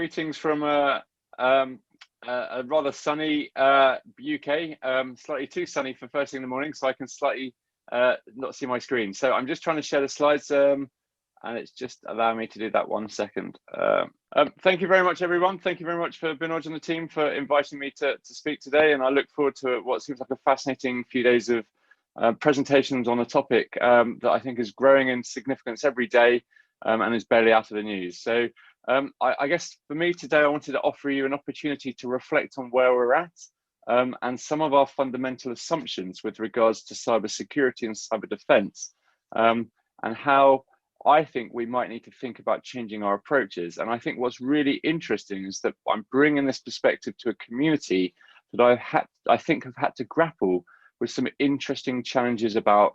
Greetings from a rather sunny UK, slightly too sunny for first thing in the morning, so I can slightly not see my screen. So I'm just trying to share the slides, and it's just allowing me to do that 1 second. Thank you very much, everyone. Thank you very much for Binoj and the team for inviting me to speak today, and I look forward to what seems like a fascinating few days of presentations on a topic that I think is growing in significance every day and is barely out of the news. So I guess for me today, I wanted to offer you an opportunity to reflect on where we're at and some of our fundamental assumptions with regards to cyber security and cyber defense, and how I think we might need to think about changing our approaches. And I think what's really interesting is that I'm bringing this perspective to a community that I think have had to grapple with some interesting challenges about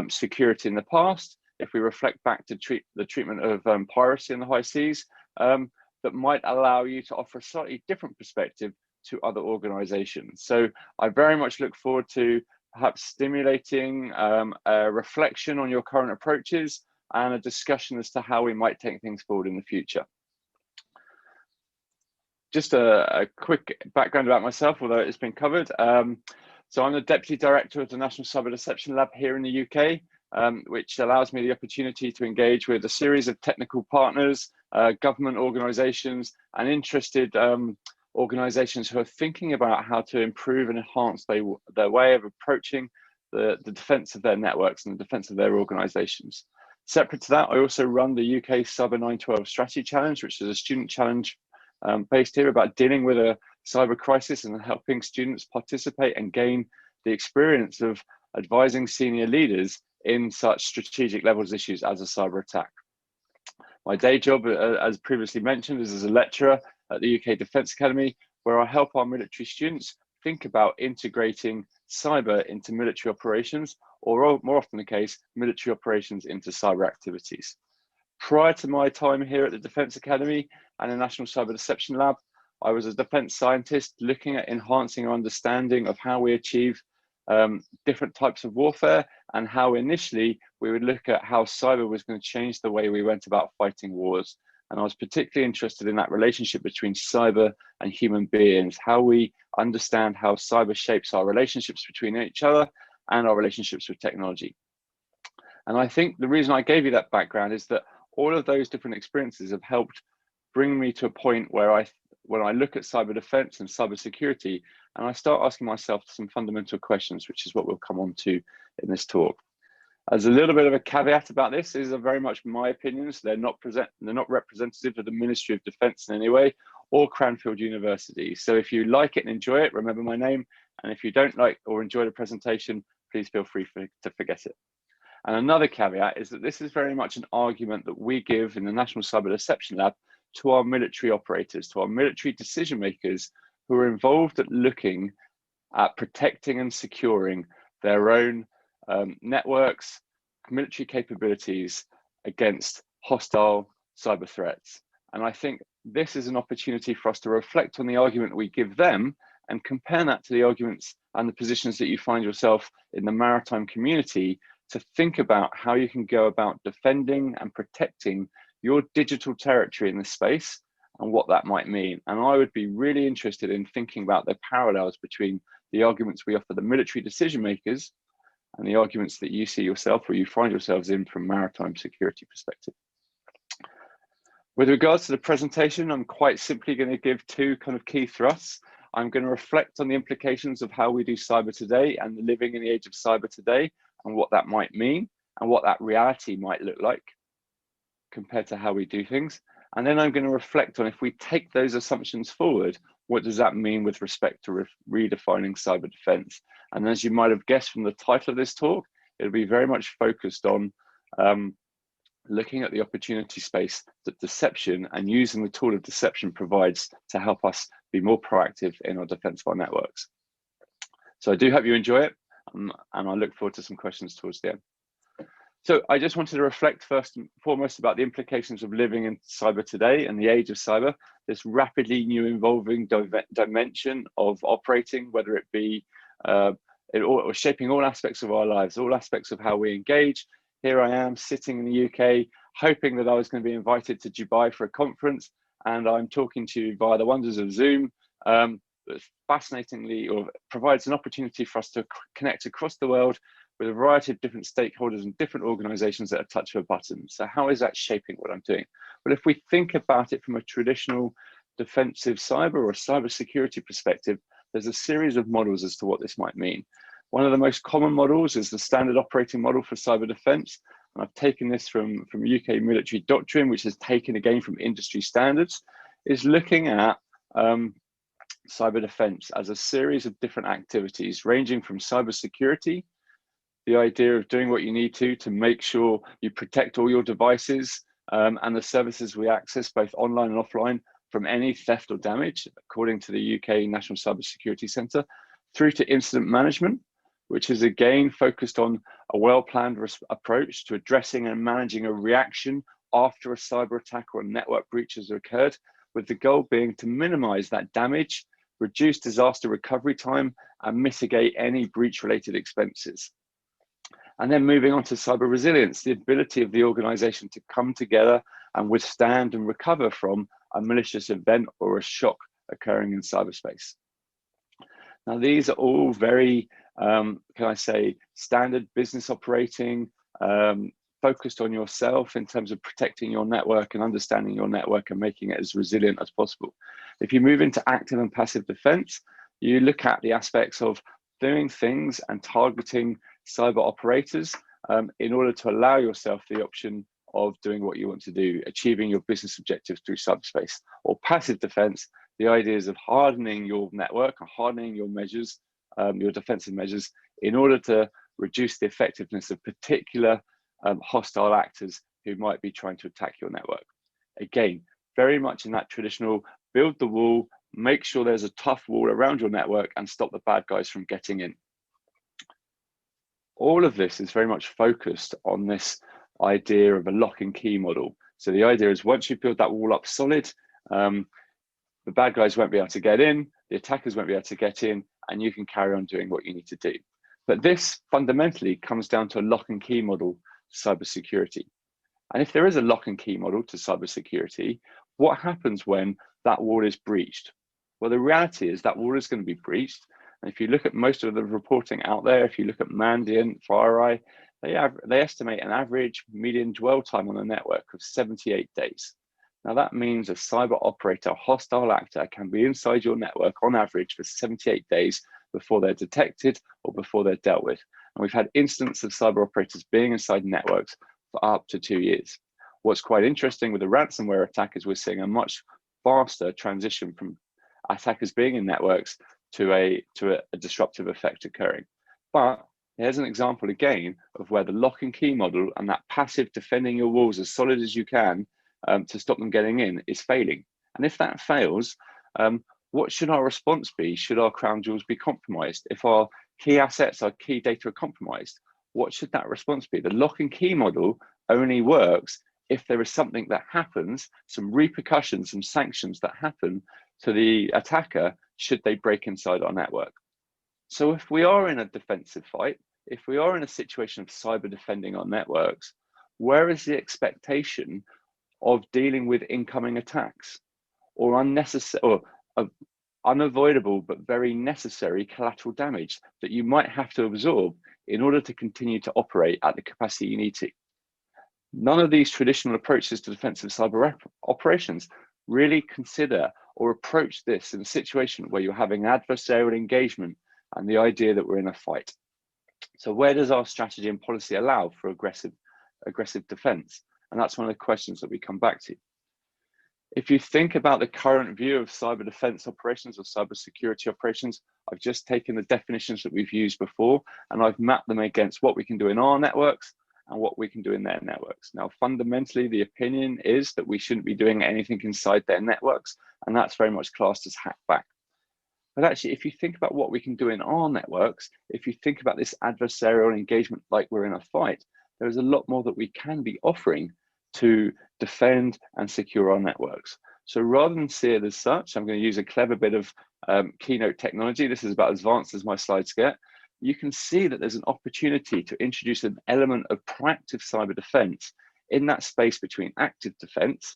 security in the past. If we reflect back to the treatment of piracy in the high seas, that might allow you to offer a slightly different perspective to other organizations. So I very much look forward to perhaps stimulating a reflection on your current approaches and a discussion as to how we might take things forward in the future. Just a quick background about myself, although it's been covered. So I'm the Deputy Director of the National Cyber Deception Lab here in the UK, which allows me the opportunity to engage with a series of technical partners, government organizations, and interested organizations who are thinking about how to improve and enhance their way of approaching the defense of their networks and the defense of their organizations. Separate to that, I also run the UK Cyber 912 Strategy Challenge, which is a student challenge based here about dealing with a cyber crisis and helping students participate and gain the experience of advising senior leaders in such strategic levels issues as a cyber attack. My day job, as previously mentioned, is as a lecturer at the UK Defence Academy, where I help our military students think about integrating cyber into military operations, or more often the case, military operations into cyber activities. Prior to my time here at the Defence Academy and the National Cyber Deception Lab, I was a defence scientist looking at enhancing our understanding of how we achieve different types of warfare, and how initially we would look at how cyber was going to change the way we went about fighting wars. And I was particularly interested in that relationship between cyber and human beings, how we understand how cyber shapes our relationships between each other and our relationships with technology. And I think the reason I gave you that background is that all of those different experiences have helped bring me to a point where when I look at cyber defense and cyber security, and I start asking myself some fundamental questions, which is what we'll come on to in this talk. As a little bit of a caveat about this, these are very much my opinions. They're not representative of the Ministry of Defence in any way, or Cranfield University. So if you like it and enjoy it, remember my name. And if you don't like or enjoy the presentation, please feel free to forget it. And another caveat is that this is very much an argument that we give in the National Cyber Deception Lab to our military operators, to our military decision makers who are involved at looking at protecting and securing their own networks, military capabilities against hostile cyber threats. And I think this is an opportunity for us to reflect on the argument we give them and compare that to the arguments and the positions that you find yourself in the maritime community, to think about how you can go about defending and protecting your digital territory in this space and what that might mean. And I would be really interested in thinking about the parallels between the arguments we offer the military decision makers and the arguments that you see yourself or you find yourselves in from maritime security perspective. With regards to the presentation, I'm quite simply going to give two kind of key thrusts. I'm going to reflect on the implications of how we do cyber today and living in the age of cyber today, and what that might mean and what that reality might look like compared to how we do things. And then I'm going to reflect on, if we take those assumptions forward, what does that mean with respect to redefining cyber defense? And as you might have guessed from the title of this talk, it'll be very much focused on looking at the opportunity space that deception and using the tool of deception provides to help us be more proactive in our defense of our networks. So I do hope you enjoy it, and I look forward to some questions towards the end. So I just wanted to reflect first and foremost about the implications of living in cyber today and the age of cyber, this rapidly new evolving dimension of operating, whether it be or shaping all aspects of our lives, all aspects of how we engage. Here I am sitting in the UK, hoping that I was going to be invited to Dubai for a conference, and I'm talking to you via the wonders of Zoom. That fascinatingly, or provides an opportunity for us to connect across the world with a variety of different stakeholders and different organizations at a touch of a button. So how is that shaping what I'm doing? Well, if we think about it from a traditional defensive cyber or cyber security perspective, there's a series of models as to what this might mean. One of the most common models is the standard operating model for cyber defense. And I've taken this from UK military doctrine, which is taken again from industry standards, is looking at cyber defense as a series of different activities ranging from cyber security, the idea of doing what you need to make sure you protect all your devices and the services we access both online and offline from any theft or damage, according to the UK National Cyber Security Centre, through to incident management, which is again focused on a well-planned approach to addressing and managing a reaction after a cyber attack or a network breach has occurred, with the goal being to minimize that damage, reduce disaster recovery time, and mitigate any breach-related expenses. And then moving on to cyber resilience, the ability of the organization to come together and withstand and recover from a malicious event or a shock occurring in cyberspace. Now, these are all very, can I say, standard business operating, focused on yourself in terms of protecting your network and understanding your network and making it as resilient as possible. If you move into active and passive defense, you look at the aspects of doing things and targeting cyber operators in order to allow yourself the option of doing what you want to do, achieving your business objectives through cyberspace. Or passive defense, the idea is of hardening your network or hardening your measures, your defensive measures, in order to reduce the effectiveness of particular hostile actors who might be trying to attack your network. Again, very much in that traditional build the wall, make sure there's a tough wall around your network and stop the bad guys from getting in. All of this is very much focused on this idea of a lock and key model. So the idea is once you build that wall up solid, the bad guys won't be able to get in, the attackers won't be able to get in, and you can carry on doing what you need to do. But this fundamentally comes down to a lock and key model to cybersecurity. And if there is a lock and key model to cybersecurity, what happens when that wall is breached? Well, the reality is that wall is going to be breached. And if you look at most of the reporting out there, if you look at Mandiant, FireEye, they estimate an average median dwell time on the network of 78 days. Now that means a cyber operator, a hostile actor, can be inside your network on average for 78 days before they're detected or before they're dealt with. And we've had instances of cyber operators being inside networks for up to 2 years. What's quite interesting with the ransomware attack is we're seeing a much faster transition from attackers being in networks to a disruptive effect occurring. But here's an example again of where the lock and key model and that passive defending your walls as solid as you can to stop them getting in is failing. And if that fails, what should our response be? Should our crown jewels be compromised? If our key assets, our key data are compromised, what should that response be? The lock and key model only works if there is something that happens, some repercussions, some sanctions that happen to the attacker should they break inside our network. So if we are in a defensive fight, if we are in a situation of cyber defending our networks, where is the expectation of dealing with incoming attacks or unnecessary or unavoidable but very necessary collateral damage that you might have to absorb in order to continue to operate at the capacity you need to? None of these traditional approaches to defensive cyber operations really consider or approach this in a situation where you're having adversarial engagement and the idea that we're in a fight. So where does our strategy and policy allow for aggressive defense? And that's one of the questions that we come back to. If you think about the current view of cyber defense operations or cyber security operations, I've just taken the definitions that we've used before and I've mapped them against what we can do in our networks and what we can do in their networks. Now, fundamentally, the opinion is that we shouldn't be doing anything inside their networks, and that's very much classed as hack back. But actually, if you think about what we can do in our networks, if you think about this adversarial engagement like we're in a fight, there's a lot more that we can be offering to defend and secure our networks. So rather than see it as such, I'm going to use a clever bit of keynote technology. This is about as advanced as my slides get. You can see that there's an opportunity to introduce an element of proactive cyber defense in that space between active defense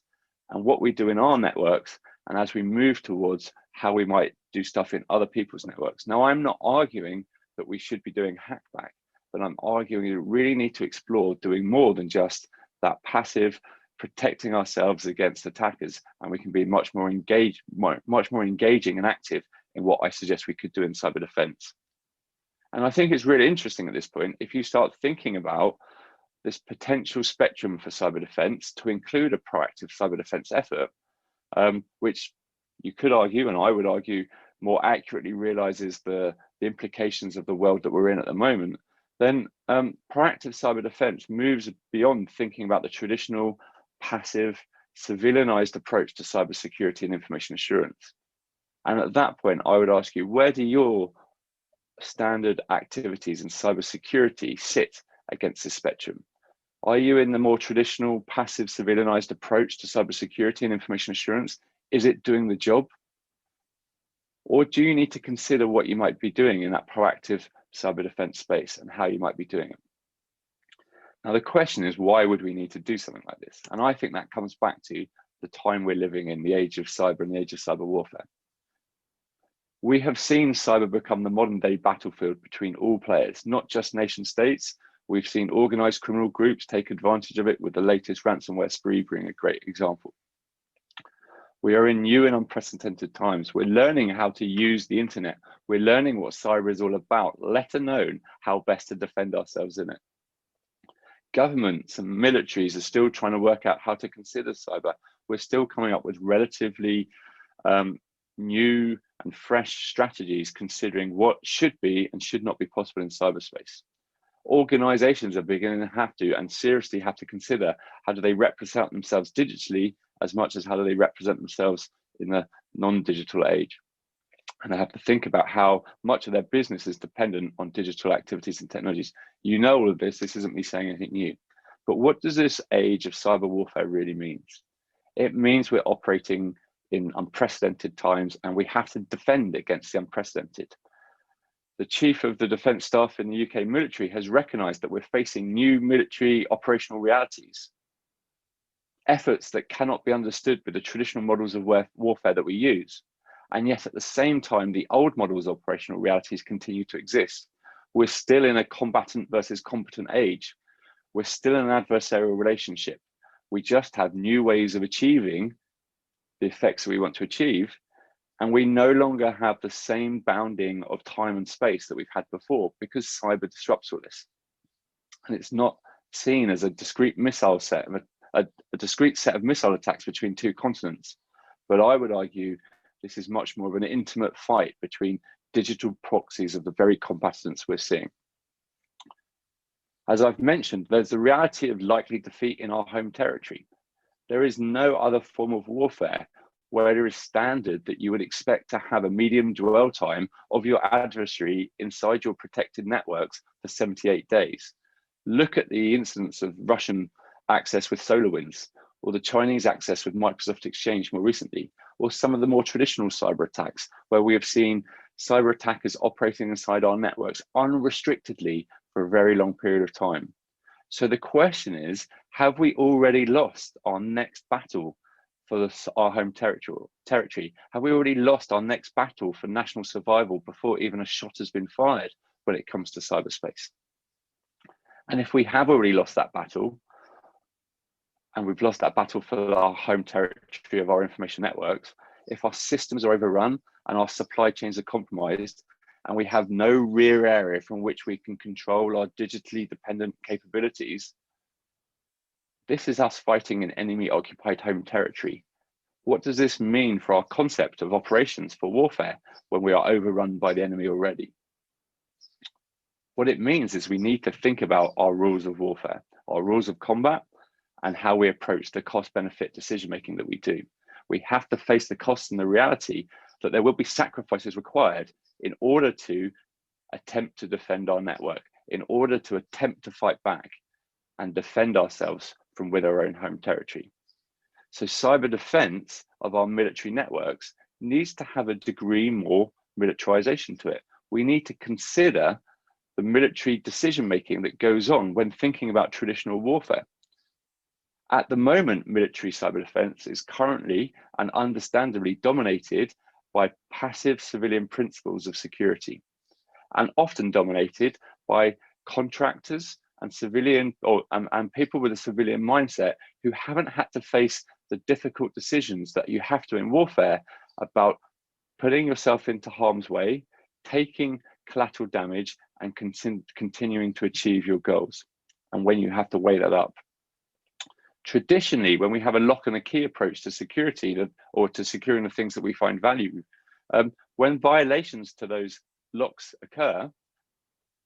and what we do in our networks, and as we move towards how we might do stuff in other people's networks. Now, I'm not arguing that we should be doing hackback, but I'm arguing we really need to explore doing more than just that passive protecting ourselves against attackers, and we can be much more engaged, much more engaging and active in what I suggest we could do in cyber defense. And I think it's really interesting at this point, if you start thinking about this potential spectrum for cyber defense to include a proactive cyber defense effort, which you could argue, and I would argue, more accurately realizes the implications of the world that we're in at the moment, then proactive cyber defense moves beyond thinking about the traditional, passive, civilianized approach to cybersecurity and information assurance. And at that point, I would ask you, where do your standard activities in cybersecurity sit against this spectrum? Are you in the more traditional, passive, civilianized approach to cybersecurity and information assurance? Is it doing the job? Or do you need to consider what you might be doing in that proactive cyber defense space and how you might be doing it? Now, the question is, why would we need to do something like this? And I think that comes back to the time we're living in, the age of cyber and the age of cyber warfare. We have seen cyber become the modern day battlefield between all players, not just nation states. We've seen organized criminal groups take advantage of it, with the latest ransomware spree being a great example. We are in new and unprecedented times. We're learning how to use the internet. We're learning what cyber is all about, let alone how best to defend ourselves in it. Governments and militaries are still trying to work out how to consider cyber. We're still coming up with relatively new and fresh strategies considering what should be and should not be possible in cyberspace. Organizations are beginning to have to, and seriously have to, consider how do they represent themselves digitally as much as how do they represent themselves in the non-digital age. And they have to think about how much of their business is dependent on digital activities and technologies. You know all of this isn't me saying anything new. But what does this age of cyber warfare really mean? It means we're operating in unprecedented times, and we have to defend against the unprecedented. The Chief of the Defence Staff in the UK military has recognised that we're facing new military operational realities, efforts that cannot be understood with the traditional models of warfare that we use. And yet at the same time, the old models of operational realities continue to exist. We're still in a combatant versus competent age. We're still in an adversarial relationship. We just have new ways of achieving the effects that we want to achieve. And we no longer have the same bounding of time and space that we've had before, because cyber disrupts all this. And it's not seen as a discrete missile set, a discrete set of missile attacks between two continents. But I would argue this is much more of an intimate fight between digital proxies of the very combatants we're seeing. As I've mentioned, there's the reality of likely defeat in our home territory. There is no other form of warfare where it is standard that you would expect to have a medium dwell time of your adversary inside your protected networks for 78 days. Look at the incidence of Russian access with SolarWinds, or the Chinese access with Microsoft Exchange more recently, or some of the more traditional cyber attacks where we have seen cyber attackers operating inside our networks unrestrictedly for a very long period of time. So the question is, have we already lost our next battle for our home territory? Have we already lost our next battle for national survival before even a shot has been fired when it comes to cyberspace? And if we have already lost that battle, and we've lost that battle for our home territory of our information networks, if our systems are overrun and our supply chains are compromised, and we have no rear area from which we can control our digitally dependent capabilities, this is us fighting an enemy-occupied home territory. What does this mean for our concept of operations for warfare when we are overrun by the enemy already? What it means is we need to think about our rules of warfare, our rules of combat, and how we approach the cost-benefit decision-making that we do. We have to face the costs and the reality that there will be sacrifices required in order to attempt to defend our network, in order to attempt to fight back and defend ourselves from within our own home territory. So cyber defense of our military networks needs to have a degree more militarization to it. We need to consider the military decision-making that goes on when thinking about traditional warfare. At the moment, military cyber defense is currently and understandably dominated by passive civilian principles of security, and often dominated by contractors and and people with a civilian mindset who haven't had to face the difficult decisions that you have to in warfare about putting yourself into harm's way, taking collateral damage, and continuing to achieve your goals. And when you have to weigh that up. Traditionally, when we have a lock and a key approach to security or to securing the things that we find value, when violations to those locks occur,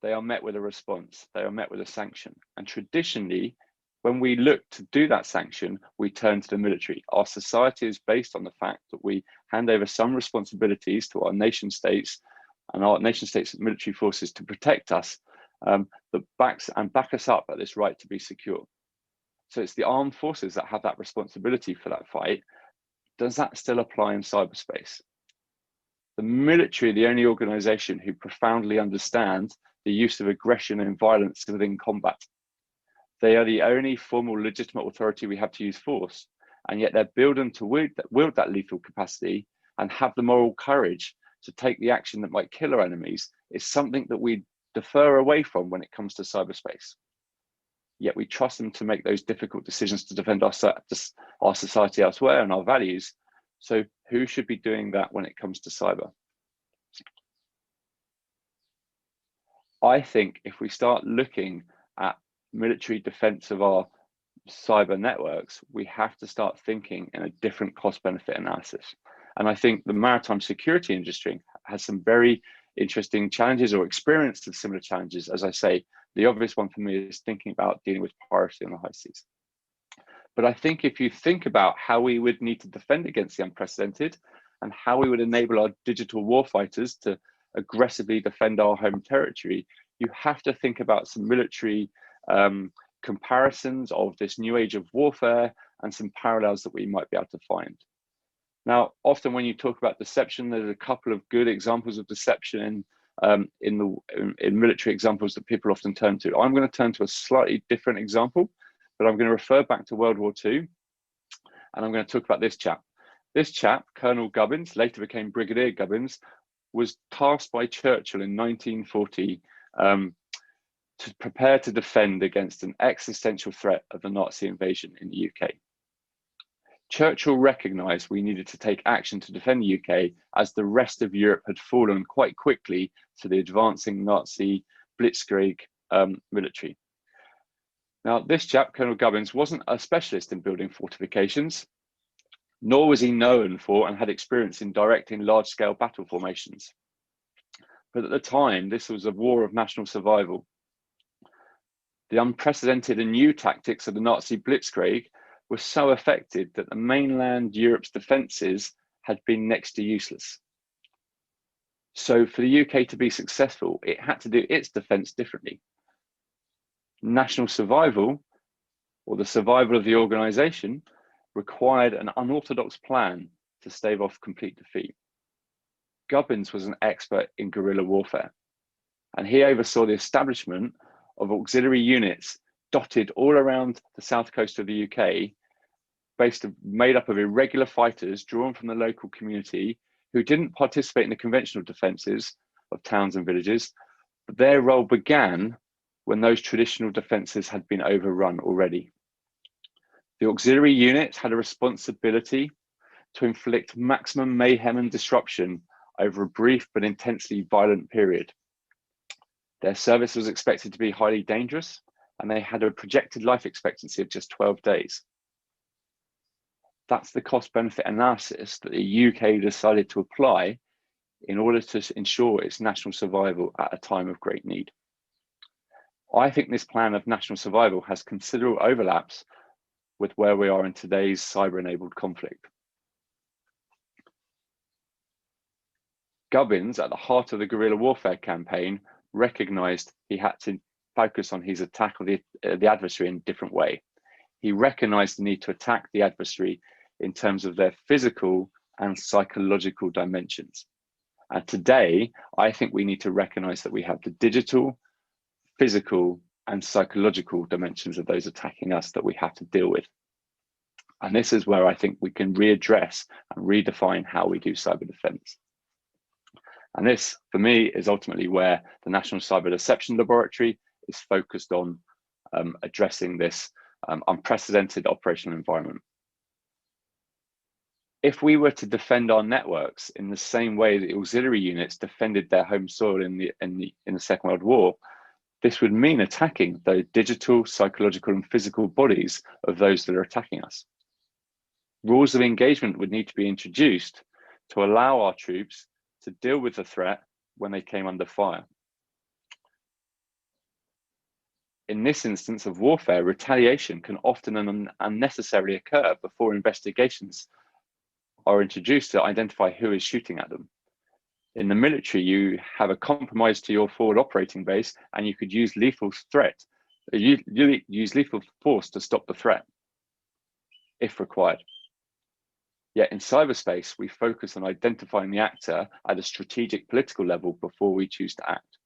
they are met with a response, they are met with a sanction. And traditionally, when we look to do that sanction, we turn to the military. Our society is based on the fact that we hand over some responsibilities to our nation states and our nation states military forces to protect us, that back us up at this right to be secure. So it's the armed forces that have that responsibility for that fight. Does that still apply in cyberspace? The military are the only organization who profoundly understand the use of aggression and violence within combat. They are the only formal legitimate authority we have to use force, and yet they're built to wield that lethal capacity and have the moral courage to take the action that might kill our enemies is something that we defer away from when it comes to cyberspace. Yet we trust them to make those difficult decisions to defend our society elsewhere and our values. So who should be doing that when it comes to cyber? I think if we start looking at military defense of our cyber networks, we have to start thinking in a different cost-benefit analysis. And I think the maritime security industry has some very interesting challenges or experience of similar challenges. As I say, the obvious one for me is thinking about dealing with piracy on the high seas. But I think if you think about how we would need to defend against the unprecedented and how we would enable our digital warfighters to aggressively defend our home territory, you have to think about some military comparisons of this new age of warfare and some parallels that we might be able to find. Now, often when you talk about deception, there's a couple of good examples of deception in military examples that people often turn to. I'm going to turn to a slightly different example, but I'm going to refer back to World War II, and I'm going to talk about this chap. This chap, Colonel Gubbins, later became Brigadier Gubbins, was tasked by Churchill in 1940 to prepare to defend against an existential threat of the Nazi invasion in the UK. Churchill recognised we needed to take action to defend the UK as the rest of Europe had fallen quite quickly to the advancing Nazi blitzkrieg military. Now, this chap, Colonel Gubbins, wasn't a specialist in building fortifications, nor was he known for and had experience in directing large-scale battle formations. But at the time, this was a war of national survival. The unprecedented and new tactics of the Nazi blitzkrieg were so effective that the mainland Europe's defences had been next to useless. So for the UK to be successful, it had to do its defence differently. National survival, or the survival of the organisation, required an unorthodox plan to stave off complete defeat. Gubbins was an expert in guerrilla warfare, and he oversaw the establishment of auxiliary units dotted all around the south coast of the UK, made up of irregular fighters drawn from the local community who didn't participate in the conventional defences of towns and villages, but their role began when those traditional defences had been overrun already. The auxiliary units had a responsibility to inflict maximum mayhem and disruption over a brief but intensely violent period. Their service was expected to be highly dangerous, and they had a projected life expectancy of just 12 days. That's the cost-benefit analysis that the UK decided to apply in order to ensure its national survival at a time of great need. I think this plan of national survival has considerable overlaps with where we are in today's cyber-enabled conflict. Gubbins, at the heart of the guerrilla warfare campaign, recognised he had to focus on his attack of the adversary in a different way. He recognised the need to attack the adversary in terms of their physical and psychological dimensions. And today, I think we need to recognise that we have the digital, physical, and psychological dimensions of those attacking us that we have to deal with. And this is where I think we can readdress and redefine how we do cyber defense. And this, for me, is ultimately where the National Cyber Deception Laboratory is focused on addressing this unprecedented operational environment. If we were to defend our networks in the same way that auxiliary units defended their home soil in the Second World War, this would mean attacking the digital, psychological, and physical bodies of those that are attacking us. Rules of engagement would need to be introduced to allow our troops to deal with the threat when they came under fire. In this instance of warfare, retaliation can often unnecessarily occur before investigations are introduced to identify who is shooting at them. In the military, you have a compromise to your forward operating base, and you could use lethal force to stop the threat, if required. Yet in cyberspace, we focus on identifying the actor at a strategic political level before we choose to act.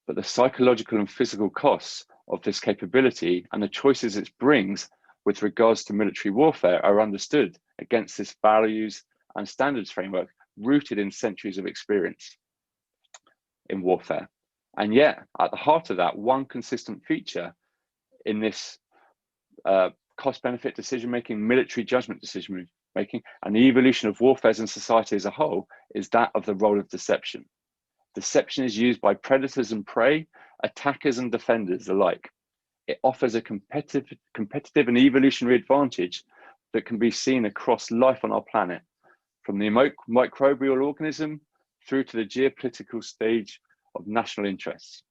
But the psychological and physical costs of this capability and the choices it brings with regards to military warfare are understood against this values and standards framework rooted in centuries of experience in warfare. And yet, at the heart of that, one consistent feature in this cost-benefit decision-making, military judgment decision-making, and the evolution of warfare in society as a whole is that of the role of deception. Deception is used by predators and prey, attackers and defenders alike. It offers a competitive and evolutionary advantage that can be seen across life on our planet, from the microbial organism through to the geopolitical stage of national interests.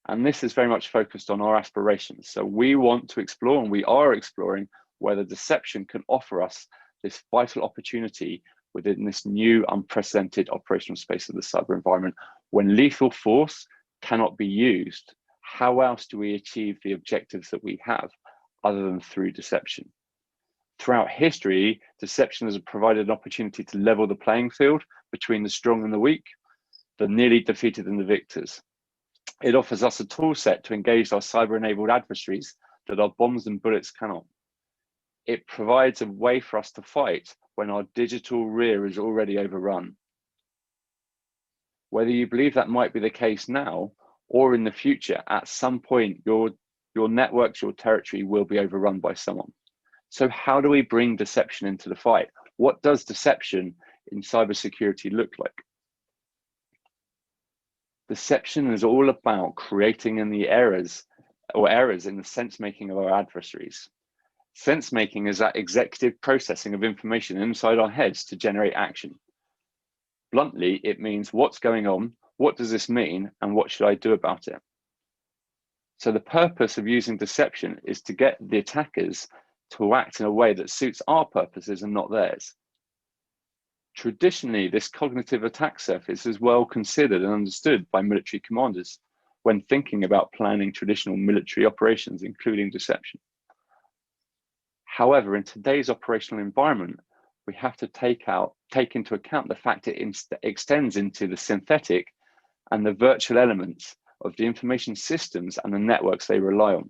And this is very much focused on our aspirations. So we want to explore, and we are exploring, whether deception can offer us this vital opportunity within this new unprecedented operational space of the cyber environment. When lethal force cannot be used, how else do we achieve the objectives that we have other than through deception? Throughout history, deception has provided an opportunity to level the playing field between the strong and the weak, the nearly defeated and the victors. It offers us a tool set to engage our cyber-enabled adversaries that our bombs and bullets cannot. It provides a way for us to fight when our digital rear is already overrun. Whether you believe that might be the case now or in the future, at some point, your networks, your territory will be overrun by someone. So how do we bring deception into the fight? What does deception in cybersecurity look like? Deception is all about creating in the errors in the sense making of our adversaries. Sense making is that executive processing of information inside our heads to generate action. Bluntly, it means what's going on, what does this mean, and what should I do about it? So the purpose of using deception is to get the attackers to act in a way that suits our purposes and not theirs. Traditionally, this cognitive attack surface is well considered and understood by military commanders when thinking about planning traditional military operations, including deception. However, in today's operational environment, we have to take into account the fact it extends into the synthetic and the virtual elements of the information systems and the networks they rely on.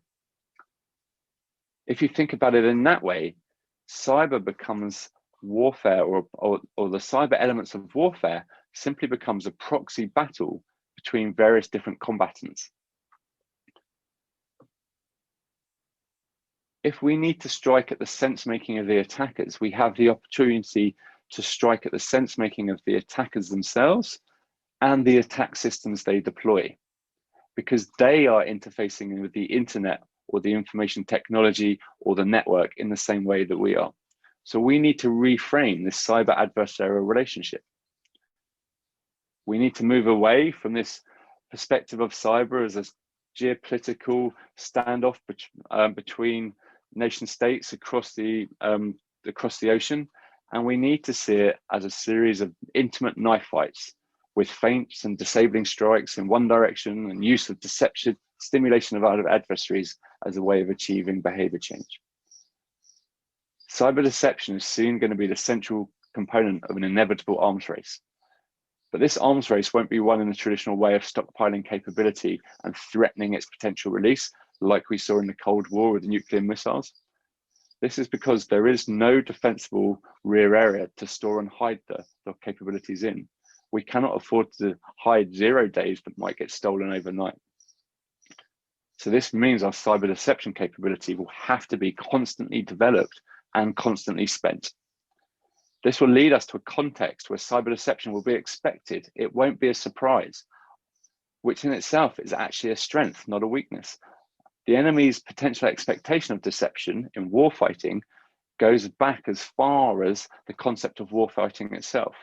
If you think about it in that way, cyber becomes warfare, or the cyber elements of warfare simply becomes a proxy battle between various different combatants. If we need to strike at the sense making of the attackers, we have the opportunity to strike at the sense making of the attackers themselves and the attack systems they deploy, because they are interfacing with the internet or the information technology or the network in the same way that we are. So we need to reframe this cyber adversarial relationship. We need to move away from this perspective of cyber as a geopolitical standoff between nation states across the ocean, and we need to see it as a series of intimate knife fights with feints and disabling strikes in one direction and use of deception, stimulation of our adversaries as a way of achieving behavior change. Cyber deception is soon going to be the central component of an inevitable arms race. But this arms race won't be won in the traditional way of stockpiling capability and threatening its potential release, like we saw in the Cold War with nuclear missiles. This is because there is no defensible rear area to store and hide the capabilities in. We cannot afford to hide 0 days that might get stolen overnight. So this means our cyber deception capability will have to be constantly developed and constantly spent. This will lead us to a context where cyber deception will be expected. It won't be a surprise, which in itself is actually a strength, not a weakness. The enemy's potential expectation of deception in warfighting goes back as far as the concept of warfighting itself.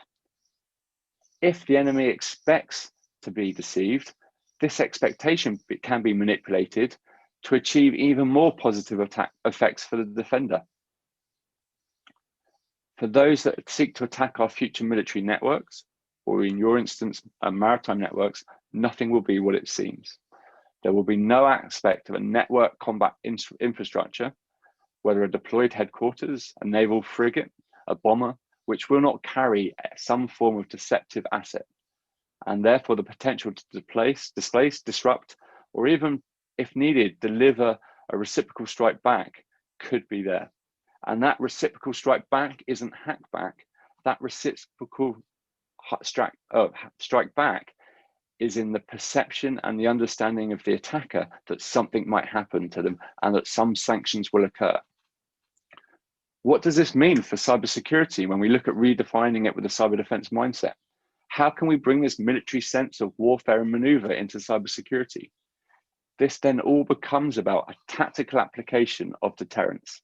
If the enemy expects to be deceived, this expectation can be manipulated to achieve even more positive attack effects for the defender. For those that seek to attack our future military networks, or in your instance, maritime networks, nothing will be what it seems. There will be no aspect of a network combat infrastructure, whether a deployed headquarters, a naval frigate, a bomber, which will not carry some form of deceptive asset, and therefore the potential to displace, disrupt, or even, if needed, deliver a reciprocal strike back could be there. And that reciprocal strike back isn't hack back. That reciprocal strike back is in the perception and the understanding of the attacker that something might happen to them and that some sanctions will occur. What does this mean for cybersecurity when we look at redefining it with a cyber defense mindset? How can we bring this military sense of warfare and maneuver into cybersecurity? This then all becomes about a tactical application of deterrence,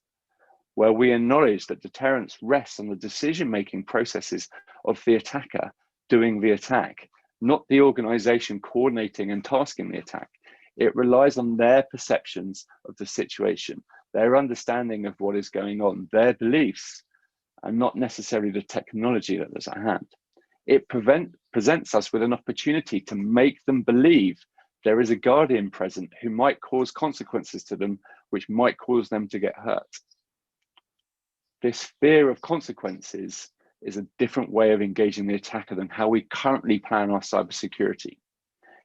where we acknowledge that deterrence rests on the decision-making processes of the attacker doing the attack, not the organization coordinating and tasking the attack. It relies on their perceptions of the situation, their understanding of what is going on, their beliefs, and not necessarily the technology that is at hand. It presents us with an opportunity to make them believe there is a guardian present who might cause consequences to them, which might cause them to get hurt. This fear of consequences is a different way of engaging the attacker than how we currently plan our cybersecurity.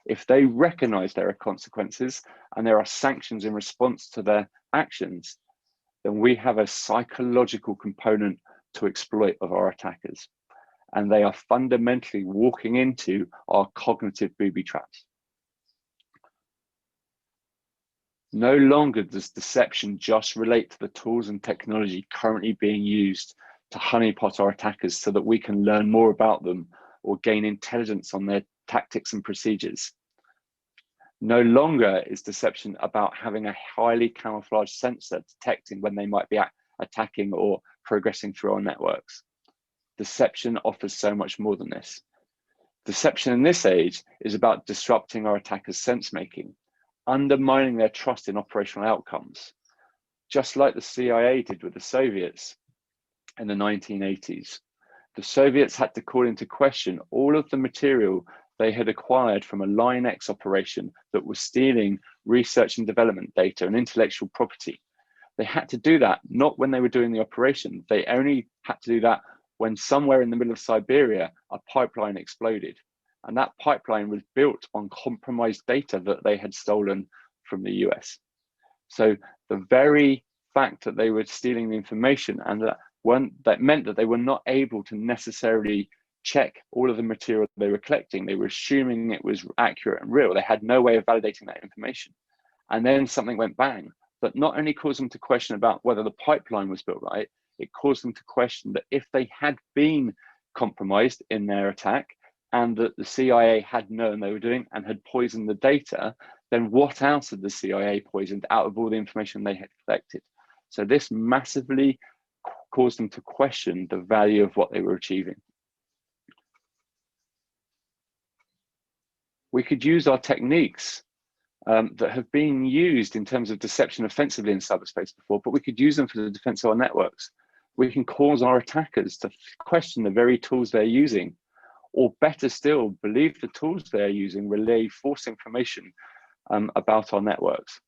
If they recognize there are consequences and there are sanctions in response to their actions, then we have a psychological component to exploit of our attackers. And they are fundamentally walking into our cognitive booby traps. No longer does deception just relate to the tools and technology currently being used to honeypot our attackers so that we can learn more about them or gain intelligence on their tactics and procedures. No longer is deception about having a highly camouflaged sensor detecting when they might be attacking or progressing through our networks. Deception offers so much more than this. Deception in this age is about disrupting our attackers' sense-making, undermining their trust in operational outcomes, just like the CIA did with the Soviets in the 1980s. The Soviets had to call into question all of the material they had acquired from a Line X operation that was stealing research and development data and intellectual property. They had to do that not when they were doing the operation. They only had to do that when somewhere in the middle of Siberia, a pipeline exploded. And that pipeline was built on compromised data that they had stolen from the US. So the very fact that they were stealing the information and that meant that they were not able to necessarily check all of the material they were collecting. They were assuming it was accurate and real. They had no way of validating that information. And then something went bang, that not only caused them to question about whether the pipeline was built right, it caused them to question that if they had been compromised in their attack and that the CIA had known they were doing and had poisoned the data, then what else had the CIA poisoned out of all the information they had collected? So this massively caused them to question the value of what they were achieving. We could use our techniques that have been used in terms of deception offensively in cyberspace before, but we could use them for the defense of our networks. We can cause our attackers to question the very tools they're using, or better still, believe the tools they're using relay false information about our networks.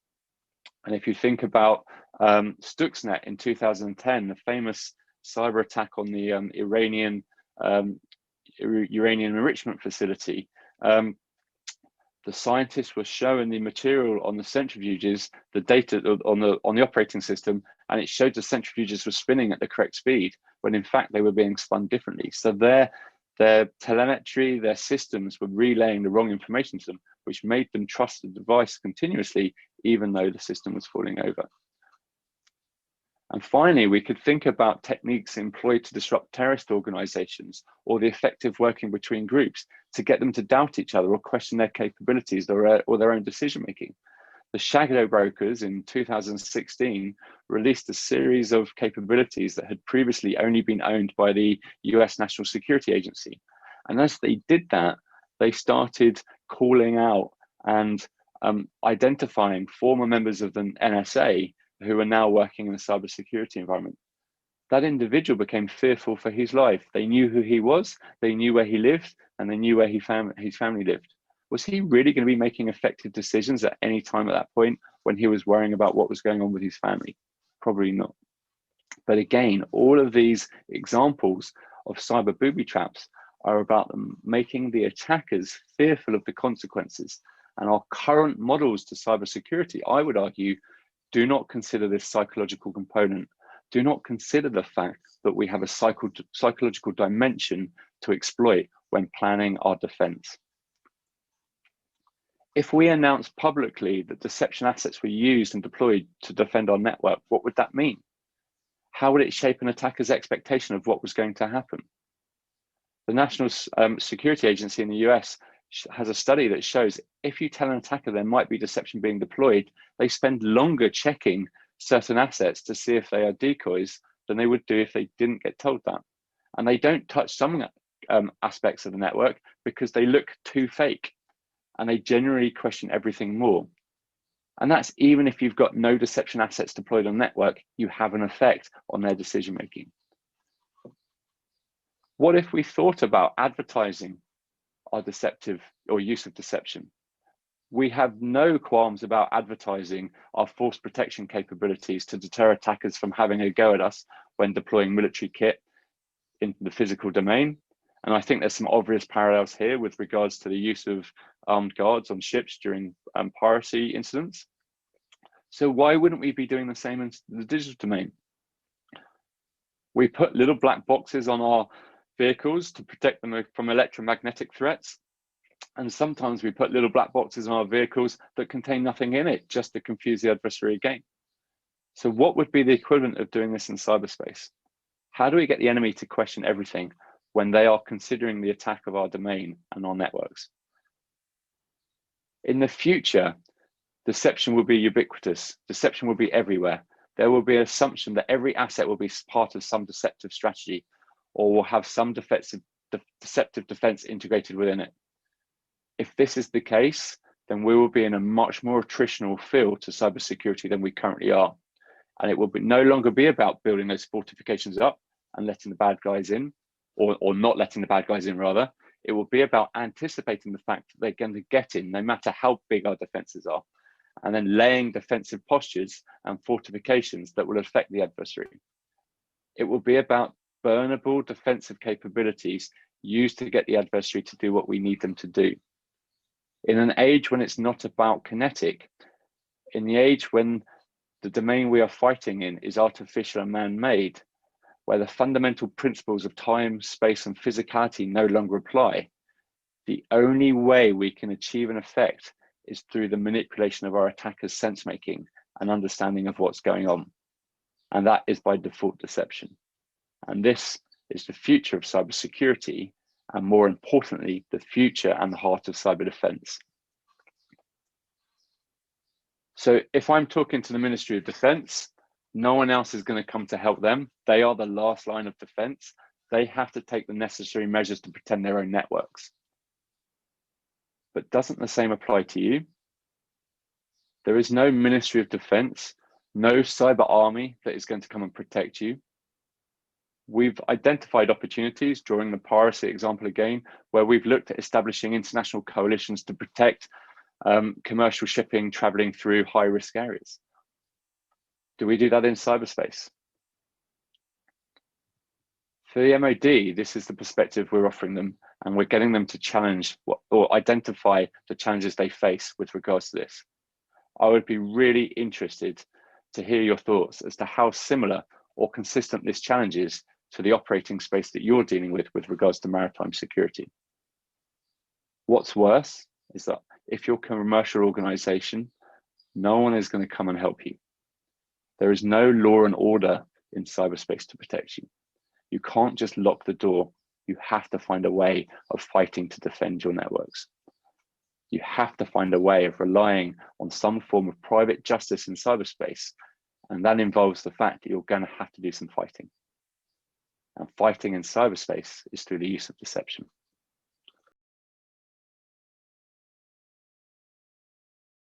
And if you think about Stuxnet in 2010, the famous cyber attack on the Iranian uranium enrichment facility, The scientists were showing the material on the centrifuges, the data on the operating system, and it showed the centrifuges were spinning at the correct speed, when in fact they were being spun differently. So their telemetry, their systems were relaying the wrong information to them, which made them trust the device continuously, even though the system was falling over. And finally, we could think about techniques employed to disrupt terrorist organizations, or the effective working between groups to get them to doubt each other or question their capabilities or their own decision-making. The shadow brokers in 2016 released a series of capabilities that had previously only been owned by the US National Security Agency. And as they did that, they started calling out and identifying former members of the NSA who are now working in the cybersecurity environment. That individual became fearful for his life. They knew who he was, they knew where he lived, and they knew where his family lived. Was he really going to be making effective decisions at any time at that point when he was worrying about what was going on with his family? Probably not. But again, all of these examples of cyber booby traps are about them making the attackers fearful of the consequences. And our current models to cybersecurity, I would argue, do not consider this psychological component. Do not consider the fact that we have a psychological dimension to exploit when planning our defense. If we announce publicly that deception assets were used and deployed to defend our network, what would that mean? How would it shape an attacker's expectation of what was going to happen? The National Security Agency in the US has a study that shows if you tell an attacker there might be deception being deployed, they spend longer checking certain assets to see if they are decoys than they would do if they didn't get told that. And they don't touch some aspects of the network because they look too fake, and they generally question everything more. And that's even if you've got no deception assets deployed on network, you have an effect on their decision making. What if we thought about advertising our deceptive or use of deception? We have no qualms about advertising our force protection capabilities to deter attackers from having a go at us when deploying military kit into the physical domain. And I think there's some obvious parallels here with regards to the use of armed guards on ships during piracy incidents. So why wouldn't we be doing the same in the digital domain? We put little black boxes on our vehicles to protect them from electromagnetic threats. And sometimes we put little black boxes on our vehicles that contain nothing in it, just to confuse the adversary again. So what would be the equivalent of doing this in cyberspace? How do we get the enemy to question everything when they are considering the attack of our domain and our networks? In the future, deception will be ubiquitous. Deception will be everywhere. There will be an assumption that every asset will be part of some deceptive strategy, or will have some deceptive defense integrated within it. If this is the case, then we will be in a much more attritional field to cybersecurity than we currently are. And it will no longer be about building those fortifications up and letting the bad guys in, or not letting the bad guys in rather. It will be about anticipating the fact that they're going to get in no matter how big our defenses are, and then laying defensive postures and fortifications that will affect the adversary. It will be about burnable defensive capabilities used to get the adversary to do what we need them to do. In an age when it's not about kinetic, in the age when the domain we are fighting in is artificial and man-made, where the fundamental principles of time, space, and physicality no longer apply, the only way we can achieve an effect is through the manipulation of our attackers' sense-making and understanding of what's going on. And that is by default deception. And this is the future of cybersecurity, and more importantly, the future and the heart of cyber defense. So if I'm talking to the Ministry of Defense, no one else is going to come to help them. They are the last line of defense. They have to take the necessary measures to protect their own networks. But doesn't the same apply to you? There is no Ministry of Defense, no cyber army that is going to come and protect you. We've identified opportunities, drawing the piracy example again, where we've looked at establishing international coalitions to protect commercial shipping traveling through high-risk areas. Do we do that in cyberspace? For the MOD, this is the perspective we're offering them, and we're getting them to challenge or identify the challenges they face with regards to this. I would be really interested to hear your thoughts as to how similar or consistent this challenge is to the operating space that you're dealing with regards to maritime security. What's worse is that if you're a commercial organization, no one is going to come and help you. There is no law and order in cyberspace to protect you. You can't just lock the door. You have to find a way of fighting to defend your networks. You have to find a way of relying on some form of private justice in cyberspace. And that involves the fact that you're going to have to do some fighting. And fighting in cyberspace is through the use of deception.